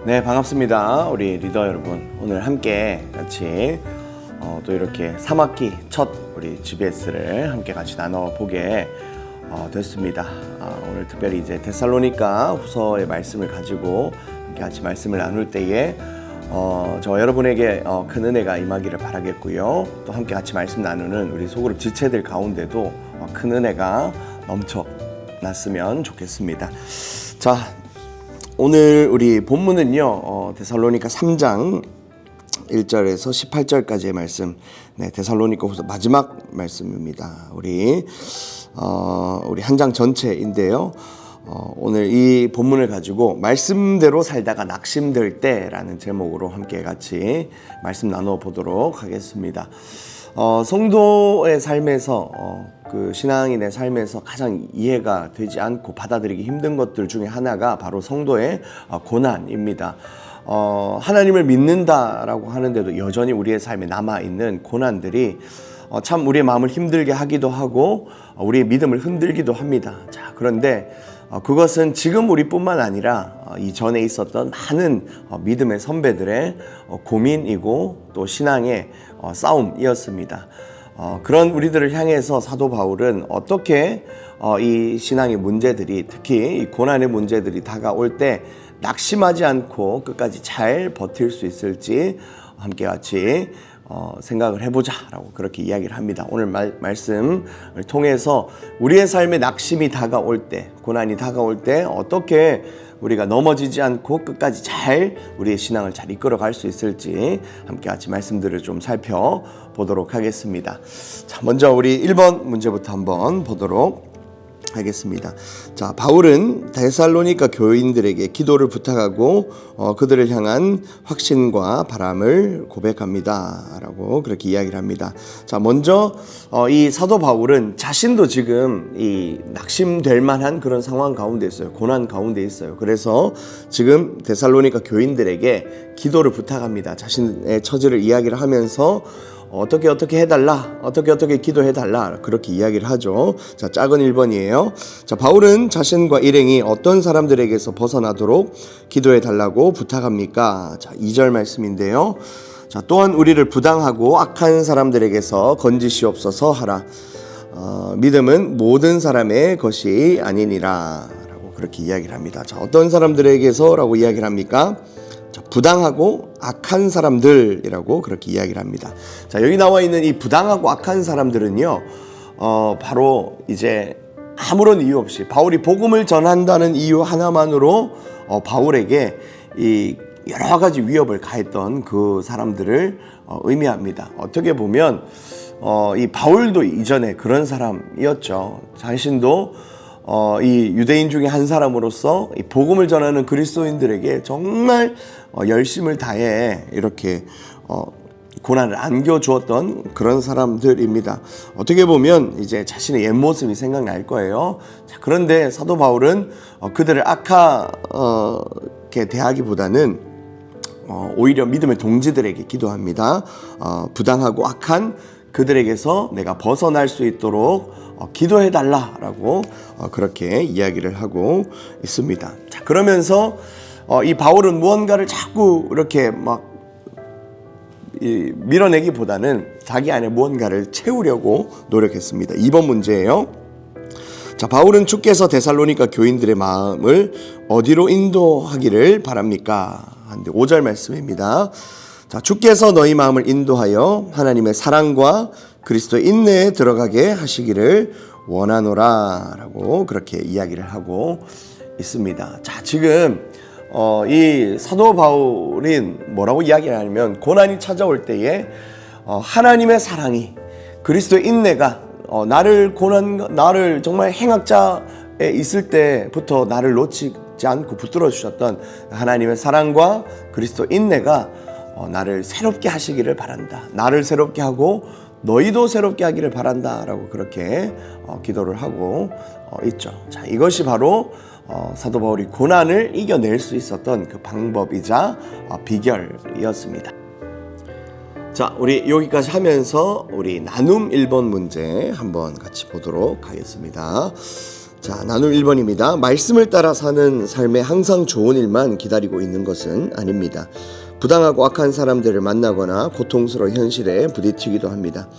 네, 반갑습니다. 우리 리더 여러분. 오늘 함께 같이 또 이렇게 3학기 첫 우리 GBS를 함께 같이 나눠보게 됐습니다. 오늘 특별히 이제 데살로니가 후서의 말씀을 가지고 함께 같이 말씀을 나눌 때에 저 여러분에게 큰 은혜가 임하기를 바라겠고요. 또 함께 같이 말씀 나누는 우리 소그룹 지체들 가운데도 큰 은혜가 넘쳐났으면 좋겠습니다. 자, 오늘 우리 본문은요, 데살로니가 3장 1절에서 18절까지의 말씀, 네, 데살로니가 후서 마지막 말씀입니다. 우리 한 장 전체인데요. 오늘 이 본문을 가지고 말씀대로 살다가 낙심될 때라는 제목으로 함께 같이 말씀 나눠 보도록 하겠습니다. 성도의 삶에서 그 신앙인의 삶에서 가장 이해가 되지 않고 받아들이기 힘든 것들 중에 하나가 바로 성도의 고난입니다. 하나님을 믿는다라고 하는데도 여전히 우리의 삶에 남아있는 고난들이 참 우리의 마음을 힘들게 하기도 하고 우리의 믿음을 흔들기도 합니다. 자, 그런데 그것은 지금 우리뿐만 아니라 이전에 있었던 많은 믿음의 선배들의 고민이고 또 신앙의 싸움이었습니다. 그런 우리들을 향해서 사도 바울은 어떻게 이 신앙의 문제들이, 특히 이 고난의 문제들이 다가올 때 낙심하지 않고 끝까지 잘 버틸 수 있을지 함께 같이 생각을 해보자 라고 그렇게 이야기를 합니다. 오늘 말씀을 통해서 우리의 삶에 낙심이 다가올 때, 고난이 다가올 때 어떻게 우리가 넘어지지 않고 끝까지 잘 우리의 신앙을 잘 이끌어갈 수 있을지 함께 같이 말씀들을 좀 살펴보도록 하겠습니다. 자, 먼저 우리 1번 문제부터 한번 보도록 하겠습니다. 자, 바울은 데살로니가 교인들에게 기도를 부탁하고 그들을 향한 확신과 바람을 고백합니다 라고 그렇게 이야기를 합니다. 자, 먼저 이 사도 바울은 자신도 지금 이 낙심될 만한 그런 상황 가운데 있어요. 고난 가운데 있어요. 그래서 지금 데살로니가 교인들에게 기도를 부탁합니다. 자신의 처지를 이야기를 하면서 어떻게 해달라, 어떻게 기도해달라, 그렇게 이야기를 하죠. 자, 작은 1번이에요. 자, 바울은 자신과 일행이 어떤 사람들에게서 벗어나도록 기도해달라고 부탁합니까? 자, 2절 말씀인데요. 자, 또한 우리를 부당하고 악한 사람들에게서 건지시옵소서 하라. 믿음은 모든 사람의 것이 아니니라 라고 그렇게 이야기를 합니다. 자, 어떤 사람들에게서 라고 이야기를 합니까? 자, 부당하고 악한 사람들이라고 그렇게 이야기를 합니다. 자, 여기 나와 있는 이 부당하고 악한 사람들은요, 바로 이제 아무런 이유 없이 바울이 복음을 전한다는 이유 하나만으로 바울에게 이 여러 가지 위협을 가했던 그 사람들을 의미합니다. 어떻게 보면 이 바울도 이전에 그런 사람이었죠. 자신도 이 유대인 중에 한 사람으로서 이 복음을 전하는 그리스도인들에게 정말 열심을 다해 이렇게 고난을 안겨주었던 그런 사람들입니다. 어떻게 보면 이제 자신의 옛 모습이 생각날 거예요. 자, 그런데 사도 바울은 그들을 악하게 대하기보다는 오히려 믿음의 동지들에게 기도합니다. 부당하고 악한 그들에게서 내가 벗어날 수 있도록 기도해달라라고 그렇게 이야기를 하고 있습니다. 자, 그러면서 이 바울은 무언가를 자꾸 이렇게 막 밀어내기보다는 자기 안에 무언가를 채우려고 노력했습니다. 2번 문제예요. 자, 바울은 주께서 데살로니가 교인들의 마음을 어디로 인도하기를 바랍니까? 5절 말씀입니다. 자, 주께서 너희 마음을 인도하여 하나님의 사랑과 그리스도의 인내에 들어가게 하시기를 원하노라 라고 그렇게 이야기를 하고 있습니다. 자, 지금 이 사도 바울은 뭐라고 이야기하냐면 고난이 찾아올 때에 하나님의 사랑이, 그리스도의 인내가 나를 정말 행악자에 있을 때부터 나를 놓치지 않고 붙들어 주셨던 하나님의 사랑과 그리스도 인내가 나를 새롭게 하시기를 바란다. 나를 새롭게 하고 너희도 새롭게 하기를 바란다 라고 그렇게 기도를 하고 있죠. 자, 이것이 바로 사도 바울이 고난을 이겨낼 수 있었던 그 방법이자 비결이었습니다. 자, 우리 여기까지 하면서 우리 나눔 1번 문제 한번 같이 보도록 하겠습니다. 자, 나눌 1번입니다. 말씀을 따라 사는 삶에 항상 좋은 일만 기다리고 있는 것은 아닙니다. 부당하고 악한 사람들을 만나거나 고통스러운 현실에 부딪히기도 합니다.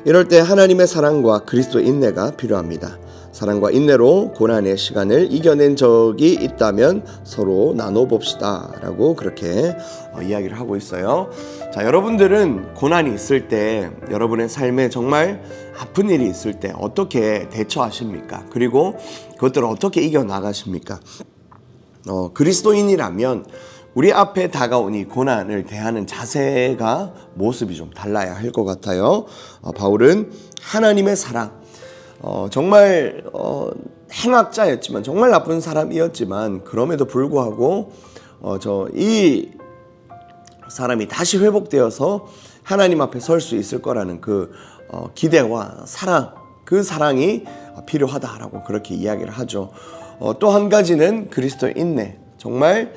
이럴 때 하나님의 사랑과 그리스도의 인내가 필요합니다. 사랑과 인내로 고난의 시간을 이겨낸 적이 있다면 서로 나눠봅시다 라고 그렇게 이야기를 하고 있어요. 자, 여러분들은 고난이 있을 때, 여러분의 삶에 정말 아픈 일이 있을 때 어떻게 대처하십니까? 그리고 그것들을 어떻게 이겨나가십니까? 그리스도인이라면 우리 앞에 다가온 이 고난을 대하는 자세가, 모습이 좀 달라야 할 것 같아요. 바울은 하나님의 사랑, 정말 행악자였지만, 정말 나쁜 사람이었지만, 그럼에도 불구하고 이 사람이 다시 회복되어서 하나님 앞에 설 수 있을 거라는 그 기대와 사랑, 그 사랑이 필요하다라고 그렇게 이야기를 하죠. 또 한 가지는 그리스도의 인내, 정말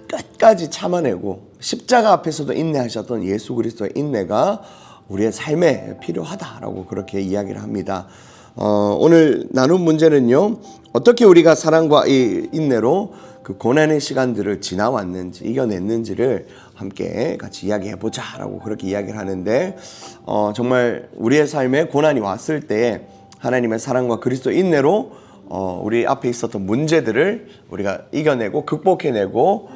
끝까지 참아내고 십자가 앞에서도 인내하셨던 예수 그리스도의 인내가 우리의 삶에 필요하다라고 그렇게 이야기를 합니다. 오늘 나눈 문제는요, 어떻게 우리가 사랑과 이 인내로 그 고난의 시간들을 지나왔는지, 이겨냈는지를 함께 같이 이야기해보자 라고 그렇게 이야기를 하는데, 정말 우리의 삶에 고난이 왔을 때 하나님의 사랑과 그리스도의 인내로 우리 앞에 있었던 문제들을 우리가 이겨내고 극복해내고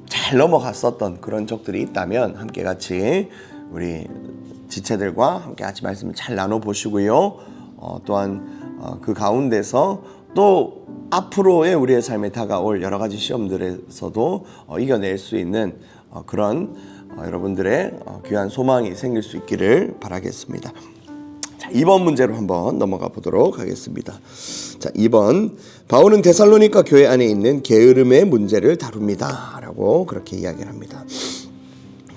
잘 넘어갔었던 그런 적들이 있다면 함께 같이 우리 지체들과 함께 같이 말씀을 잘 나눠보시고요. 또한 그 가운데서 또 앞으로의 우리의 삶에 다가올 여러 가지 시험들에서도 이겨낼 수 있는 그런 여러분들의 귀한 소망이 생길 수 있기를 바라겠습니다. 자, 2번 문제로 한번 넘어가 보도록 하겠습니다. 자, 2번. 바울은 데살로니가 교회 안에 있는 게으름의 문제를 다룹니다 라고 그렇게 이야기를 합니다.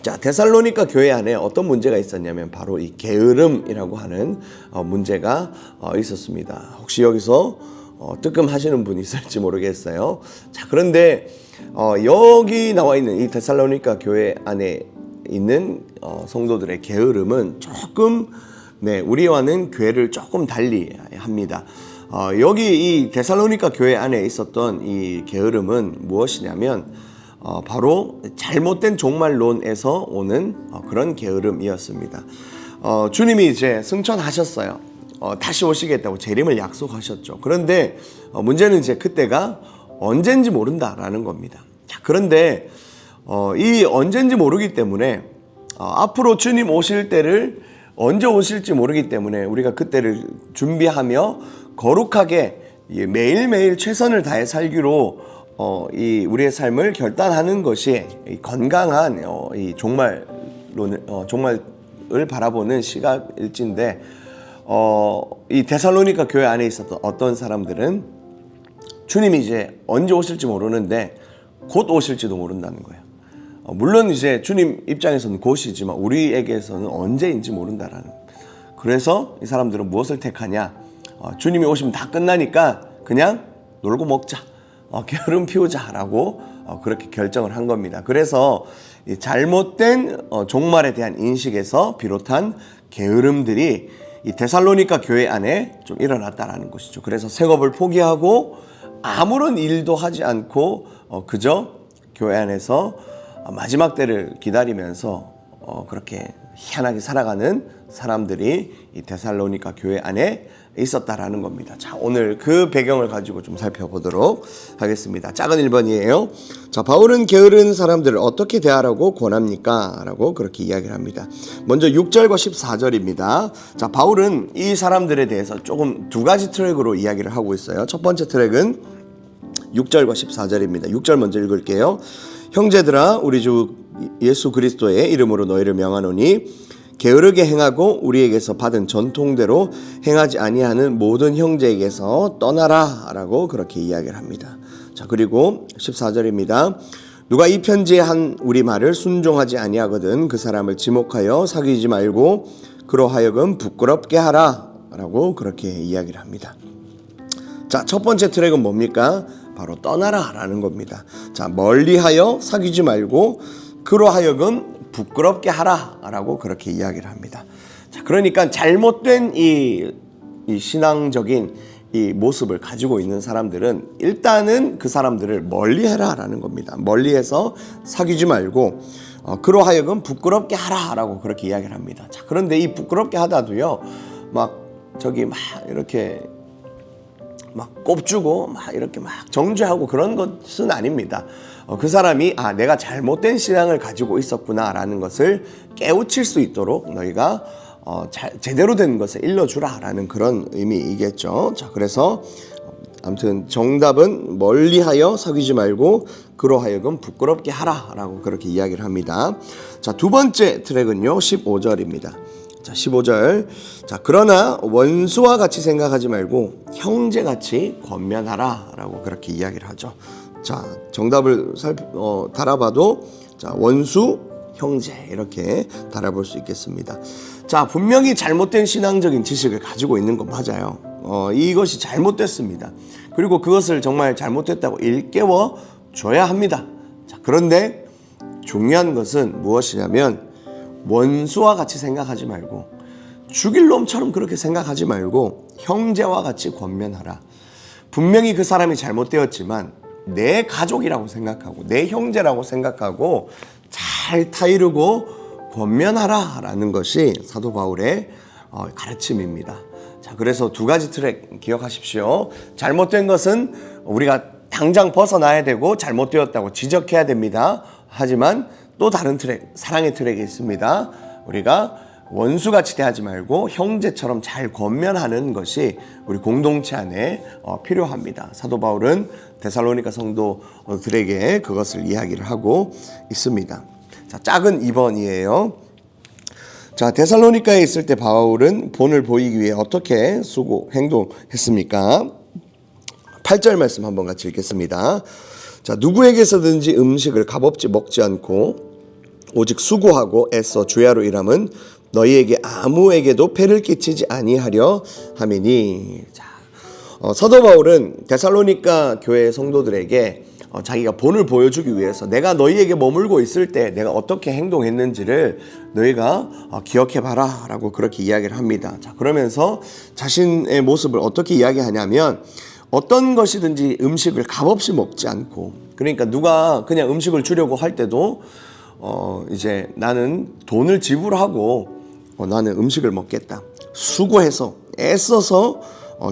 자, 데살로니가 교회 안에 어떤 문제가 있었냐면 바로 이 게으름이라고 하는 문제가 있었습니다. 혹시 여기서 뜨끔하시는 분이 있을지 모르겠어요. 자, 그런데 여기 나와 있는 이 데살로니가 교회 안에 있는 성도들의 게으름은 조금 우리와는 궤를 조금 달리 합니다. 여기 이 데살로니가 교회 안에 있었던 이 게으름은 무엇이냐면 바로 잘못된 종말론에서 오는 그런 게으름이었습니다. 주님이 이제 승천하셨어요. 다시 오시겠다고 재림을 약속하셨죠. 그런데 문제는 이제 그때가 언젠지 모른다라는 겁니다. 자, 그런데 이 언젠지 모르기 때문에 앞으로 주님 오실 때를 언제 오실지 모르기 때문에 우리가 그때를 준비하며 거룩하게 매일매일 최선을 다해 살기로 이 우리의 삶을 결단하는 것이 건강한 이 종말을 바라보는 시각일진데, 이 데살로니가 교회 안에 있었던 어떤 사람들은 주님이 이제 언제 오실지 모르는데 곧 오실지도 모른다는 거예요. 물론 이제 주님 입장에서는 곧이지만 우리에게서는 언제인지 모른다라는. 그래서 이 사람들은 무엇을 택하냐? 주님이 오시면 다 끝나니까 그냥 놀고 먹자, 게으름 피우자라고 그렇게 결정을 한 겁니다. 그래서 이 잘못된 종말에 대한 인식에서 비롯한 게으름들이 이 데살로니가 교회 안에 좀 일어났다라는 것이죠. 그래서 생업을 포기하고 아무런 일도 하지 않고 그저 교회 안에서 마지막 때를 기다리면서 그렇게 희한하게 살아가는 사람들이 이 데살로니가 교회 안에 있었다라는 겁니다. 자, 오늘 그 배경을 가지고 좀 살펴보도록 하겠습니다. 작은 1번이에요. 자, 바울은 게으른 사람들을 어떻게 대하라고 권합니까? 라고 그렇게 이야기를 합니다. 먼저 6절과 14절입니다. 자, 바울은 이 사람들에 대해서 조금 두 가지 트랙으로 이야기를 하고 있어요. 첫 번째 트랙은 6절과 14절입니다. 6절 먼저 읽을게요. 형제들아, 우리 주 예수 그리스도의 이름으로 너희를 명하노니 게으르게 행하고 우리에게서 받은 전통대로 행하지 아니하는 모든 형제에게서 떠나라 라고 그렇게 이야기를 합니다. 자, 그리고 14절입니다. 누가 이 편지에 한 우리 말을 순종하지 아니하거든 그 사람을 지목하여 사귀지 말고 그로 하여금 부끄럽게 하라 라고 그렇게 이야기를 합니다. 자, 첫 번째 트랙은 뭡니까? 바로 떠나라 라는 겁니다. 자, 멀리하여 사귀지 말고 그로 하여금 부끄럽게 하라 라고 그렇게 이야기를 합니다. 자, 그러니까 잘못된 이 신앙적인 이 모습을 가지고 있는 사람들은 일단은 그 사람들을 멀리해라 라는 겁니다. 멀리해서 사귀지 말고 그로 하여금 부끄럽게 하라 라고 그렇게 이야기를 합니다. 자, 그런데 이 부끄럽게 하다도요, 막 저기 막 이렇게 막 꼽주고 막 이렇게 막 정죄하고 그런 것은 아닙니다. 그 사람이 내가 잘못된 신앙을 가지고 있었구나 라는 것을 깨우칠 수 있도록 너희가 제대로 된 것을 일러주라 라는 그런 의미이겠죠. 자, 그래서 아무튼 정답은 멀리하여 사귀지 말고 그로 하여금 부끄럽게 하라 라고 그렇게 이야기를 합니다. 자, 두 번째 트랙은요 15절입니다. 자, 15절. 자, 그러나 원수와 같이 생각하지 말고 형제같이 권면하라 라고 그렇게 이야기를 하죠. 자, 정답을 달아봐도 자, 원수, 형제 이렇게 달아볼 수 있겠습니다. 자, 분명히 잘못된 신앙적인 지식을 가지고 있는 건 맞아요. 이것이 잘못됐습니다. 그리고 그것을 정말 잘못됐다고 일깨워 줘야 합니다. 자, 그런데 중요한 것은 무엇이냐면 원수와 같이 생각하지 말고 죽일 놈처럼 그렇게 생각하지 말고 형제와 같이 권면하라. 분명히 그 사람이 잘못되었지만 내 가족이라고 생각하고 내 형제라고 생각하고 잘 타이르고 권면하라 라는 것이 사도 바울의 가르침입니다. 자, 그래서 두 가지 트랙 기억하십시오. 잘못된 것은 우리가 당장 벗어나야 되고 잘못되었다고 지적해야 됩니다. 하지만 또 다른 트랙, 사랑의 트랙이 있습니다. 우리가 원수같이 대하지 말고 형제처럼 잘 권면하는 것이 우리 공동체 안에 필요합니다. 사도 바울은 데살로니가 성도들에게 그것을 이야기를 하고 있습니다. 자, 작은 2번이에요. 자, 데살로니가에 있을 때 바울은 본을 보이기 위해 어떻게 행동했습니까? 8절 말씀 한번 같이 읽겠습니다. 자, 누구에게서든지 음식을 값없이 먹지 않고 오직 수고하고 애써 주야로 일함은 너희에게 아무에게도 폐를 끼치지 아니하려 함이니. 자, 사도 바울은 데살로니가 교회 성도들에게 자기가 본을 보여주기 위해서 내가 너희에게 머물고 있을 때 내가 어떻게 행동했는지를 너희가 기억해봐라 라고 그렇게 이야기를 합니다. 자, 그러면서 자신의 모습을 어떻게 이야기하냐면 어떤 것이든지 음식을 값없이 먹지 않고, 그러니까 누가 그냥 음식을 주려고 할 때도 이제 나는 돈을 지불하고 나는 음식을 먹겠다. 수고해서 애써서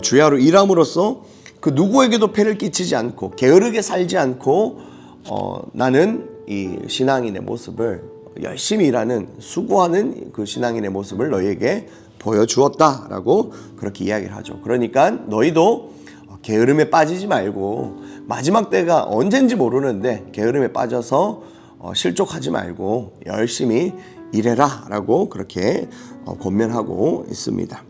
주야로 일함으로써 그 누구에게도 폐를 끼치지 않고 게으르게 살지 않고 나는 이 신앙인의 모습을 열심히 일하는 수고하는 그 신앙인의 모습을 너희에게 보여주었다라고 그렇게 이야기를 하죠. 그러니까 너희도 게으름에 빠지지 말고 마지막 때가 언젠지 모르는데 게으름에 빠져서 실족하지 말고 열심히 일해라 라고 그렇게 권면하고 있습니다.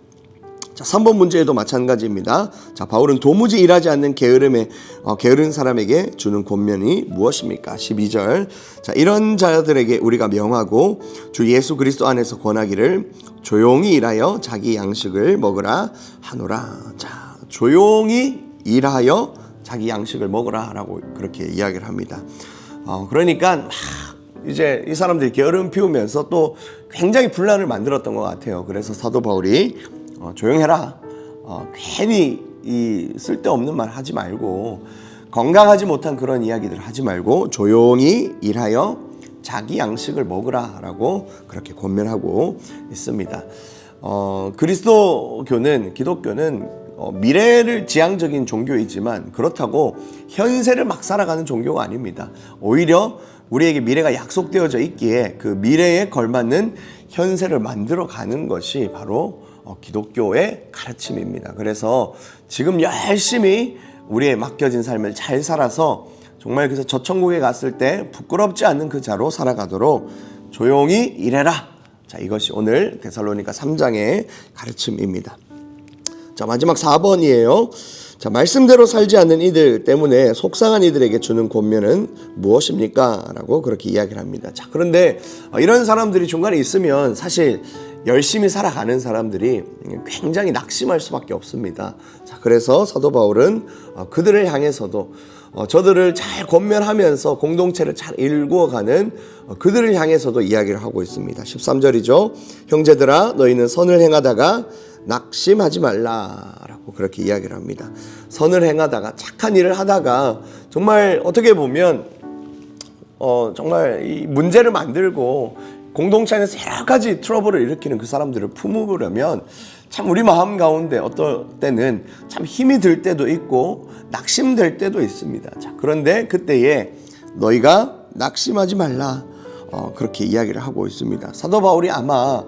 자, 3번 문제에도 마찬가지입니다. 자, 바울은 도무지 일하지 않는 게으른 사람에게 주는 권면이 무엇입니까? 12절. 자, 이런 자들에게 우리가 명하고 주 예수 그리스도 안에서 권하기를 조용히 일하여 자기 양식을 먹으라 하노라. 자, 조용히 일하여 자기 양식을 먹으라 라고 그렇게 이야기를 합니다. 그러니까 이제 이 사람들이 게으름 피우면서 또 굉장히 분란을 만들었던 것 같아요. 그래서 사도 바울이 조용해라. 괜히 이 쓸데없는 말 하지 말고 건강하지 못한 그런 이야기들 하지 말고 조용히 일하여 자기 양식을 먹으라 라고 그렇게 권면하고 있습니다. 그리스도교는, 기독교는 미래를 지향적인 종교이지만 그렇다고 현세를 막 살아가는 종교가 아닙니다. 오히려 우리에게 미래가 약속되어져 있기에 그 미래에 걸맞는 현세를 만들어가는 것이 바로 기독교의 가르침입니다. 그래서 지금 열심히 우리의 맡겨진 삶을 잘 살아서 정말 그래서 저 천국에 갔을 때 부끄럽지 않는 그 자로 살아가도록 조용히 일해라. 자, 이것이 오늘 데살로니가 3장의 가르침입니다. 자, 마지막 4번이에요. 자, 말씀대로 살지 않는 이들 때문에 속상한 이들에게 주는 권면은 무엇입니까? 라고 그렇게 이야기를 합니다. 자, 그런데 이런 사람들이 중간에 있으면 사실 열심히 살아가는 사람들이 굉장히 낙심할 수밖에 없습니다. 자, 그래서 사도 바울은 그들을 향해서도 저들을 잘 권면하면서 공동체를 잘 일구어가는 그들을 향해서도 이야기를 하고 있습니다. 13절이죠. 형제들아 너희는 선을 행하다가 낙심하지 말라라고. 그렇게 이야기를 합니다. 선을 행하다가 착한 일을 하다가 정말 어떻게 보면 정말 이 문제를 만들고 공동체 안에서 여러 가지 트러블을 일으키는 그 사람들을 품으려면 참 우리 마음 가운데 어떨 때는 참 힘이 들 때도 있고 낙심될 때도 있습니다. 자, 그런데 그때에 너희가 낙심하지 말라, 그렇게 이야기를 하고 있습니다. 사도 바울이 아마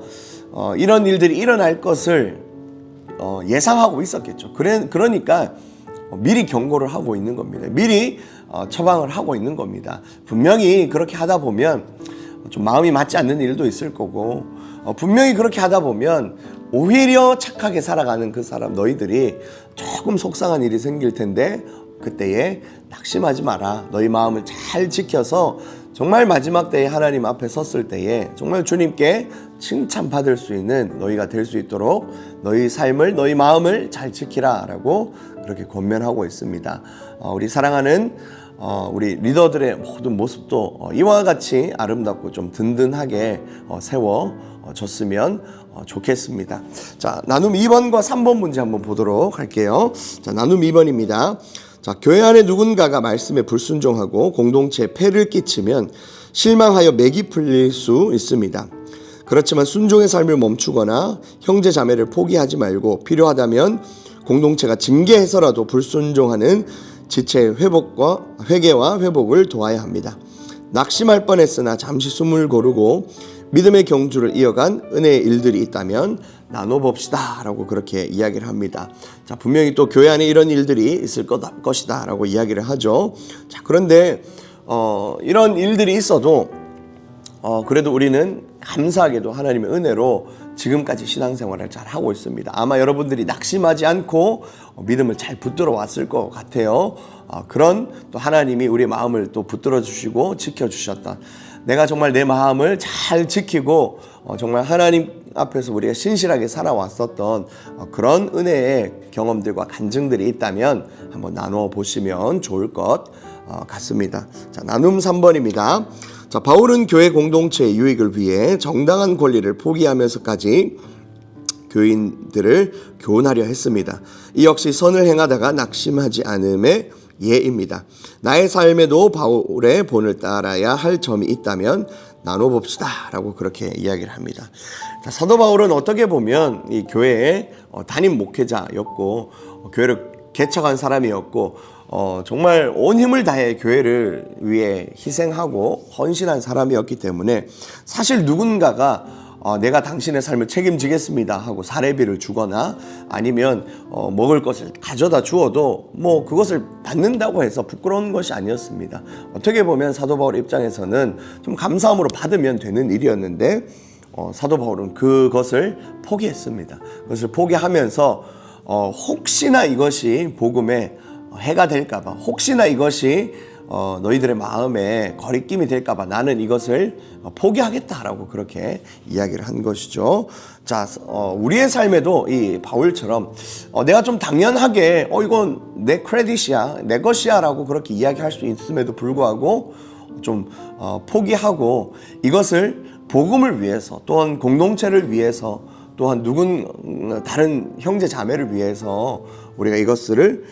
이런 일들이 일어날 것을 예상하고 있었겠죠. 그러니까 미리 경고를 하고 있는 겁니다. 미리 처방을 하고 있는 겁니다. 분명히 그렇게 하다 보면 좀 마음이 맞지 않는 일도 있을 거고, 분명히 그렇게 하다 보면 오히려 착하게 살아가는 그 사람 너희들이 조금 속상한 일이 생길 텐데 그때에 낙심하지 마라. 너희 마음을 잘 지켜서 정말 마지막 때에 하나님 앞에 섰을 때에 정말 주님께 칭찬받을 수 있는 너희가 될 수 있도록 너희 삶을, 너희 마음을 잘 지키라 라고 그렇게 권면하고 있습니다. 우리 사랑하는 우리 리더들의 모든 모습도 이와 같이 아름답고 좀 든든하게 세워졌으면 좋겠습니다. 자, 나눔 2번과 3번 문제 한번 보도록 할게요. 자, 나눔 2번입니다. 자, 교회 안에 누군가가 말씀에 불순종하고 공동체에 폐를 끼치면 실망하여 맥이 풀릴 수 있습니다. 그렇지만 순종의 삶을 멈추거나 형제 자매를 포기하지 말고 필요하다면 공동체가 징계해서라도 불순종하는 지체의 회개와 회복을 도와야 합니다. 낙심할 뻔했으나 잠시 숨을 고르고 믿음의 경주를 이어간 은혜의 일들이 있다면 나눠봅시다 라고 그렇게 이야기를 합니다. 자, 분명히 또 교회 안에 이런 일들이 있을 것이다 라고 이야기를 하죠. 자, 그런데 이런 일들이 있어도 그래도 우리는 감사하게도 하나님의 은혜로 지금까지 신앙생활을 잘 하고 있습니다. 아마 여러분들이 낙심하지 않고 믿음을 잘 붙들어 왔을 것 같아요. 그런 또 하나님이 우리 마음을 또 붙들어 주시고 지켜주셨던, 내가 정말 내 마음을 잘 지키고 정말 하나님 앞에서 우리가 신실하게 살아왔었던 그런 은혜의 경험들과 간증들이 있다면 한번 나누어 보시면 좋을 것 같습니다. 자, 나눔 3번입니다. 자, 바울은 교회 공동체의 유익을 위해 정당한 권리를 포기하면서까지 교인들을 교훈하려 했습니다. 이 역시 선을 행하다가 낙심하지 않음의 예입니다. 나의 삶에도 바울의 본을 따라야 할 점이 있다면 나눠봅시다 라고 그렇게 이야기를 합니다. 자, 사도 바울은 어떻게 보면 이 교회의 담임 목회자였고 교회를 개척한 사람이었고 정말 온 힘을 다해 교회를 위해 희생하고 헌신한 사람이었기 때문에 사실 누군가가 내가 당신의 삶을 책임지겠습니다 하고 사례비를 주거나 아니면 먹을 것을 가져다 주어도 뭐 그것을 받는다고 해서 부끄러운 것이 아니었습니다. 어떻게 보면 사도 바울 입장에서는 좀 감사함으로 받으면 되는 일이었는데 사도 바울은 그것을 포기했습니다. 그것을 포기하면서 혹시나 이것이 복음에 해가 될까봐, 혹시나 이것이 너희들의 마음에 거리낌이 될까봐 나는 이것을 포기하겠다라고 그렇게 이야기를 한 것이죠. 자, 우리의 삶에도 이 바울처럼 내가 좀 당연하게 이건 내 크레딧이야, 내 것이야 라고 그렇게 이야기할 수 있음에도 불구하고 좀 포기하고 이것을 복음을 위해서, 또한 공동체를 위해서, 또한 다른 형제 자매를 위해서 우리가 이것을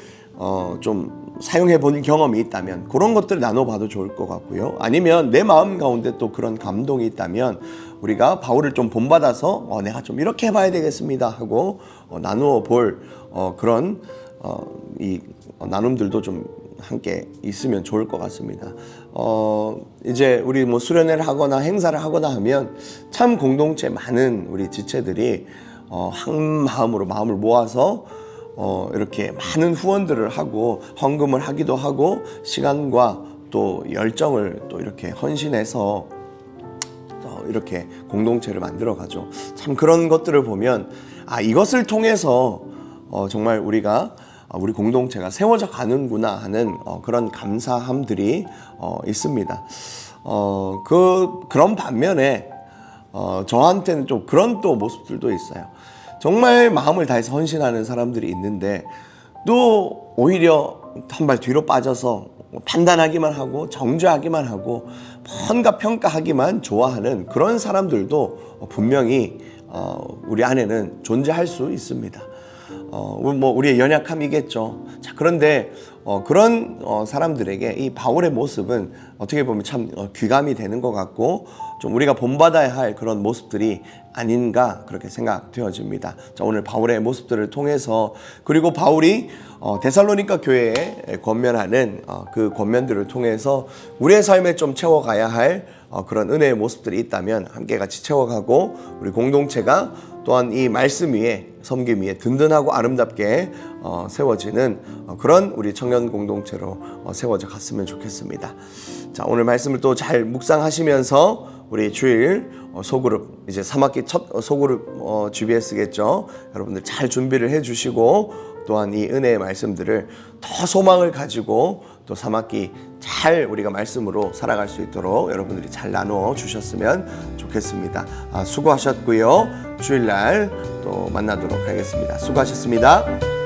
좀 사용해 본 경험이 있다면 그런 것들을 나눠봐도 좋을 것 같고요. 아니면 내 마음 가운데 또 그런 감동이 있다면 우리가 바울을 좀 본받아서 내가 좀 이렇게 해봐야 되겠습니다 하고 나누어 볼 그런 이 나눔들도 좀 함께 있으면 좋을 것 같습니다. 이제 우리 뭐 수련회를 하거나 행사를 하거나 하면 참 공동체 많은 우리 지체들이 한 마음으로 마음을 모아서 이렇게 많은 후원들을 하고 헌금을 하기도 하고 시간과 또 열정을 또 이렇게 헌신해서 이렇게 공동체를 만들어 가죠. 참 그런 것들을 보면 이것을 통해서 정말 우리가 우리 공동체가 세워져 가는구나 하는 그런 감사함들이 있습니다. 그런 반면에 저한테는 좀 그런 또 모습들도 있어요. 정말 마음을 다해서 헌신하는 사람들이 있는데 또 오히려 한 발 뒤로 빠져서 판단하기만 하고 정죄하기만 하고 뭔가 평가하기만 좋아하는 그런 사람들도 분명히 우리 안에는 존재할 수 있습니다. 우리의 연약함이겠죠. 자, 그런데 그런 사람들에게 이 바울의 모습은 어떻게 보면 참 귀감이 되는 것 같고 좀 우리가 본받아야 할 그런 모습들이 아닌가 그렇게 생각되어집니다. 자, 오늘 바울의 모습들을 통해서 그리고 바울이 데살로니가 교회에 권면하는 그 권면들을 통해서 우리의 삶에 좀 채워가야 할 그런 은혜의 모습들이 있다면 함께 같이 채워가고 우리 공동체가 또한 이 말씀 위에 섬김 위에 든든하고 아름답게 세워지는 그런 우리 청년 공동체로 세워져 갔으면 좋겠습니다. 자, 오늘 말씀을 또 잘 묵상하시면서 우리 주일 소그룹 이제 3학기 첫 소그룹 GBS겠죠. 여러분들 잘 준비를 해주시고 또한 이 은혜의 말씀들을 더 소망을 가지고 또 3학기 잘 우리가 말씀으로 살아갈 수 있도록 여러분들이 잘 나누어 주셨으면 좋겠습니다. 수고하셨고요. 주일날 또 만나도록 하겠습니다. 수고하셨습니다.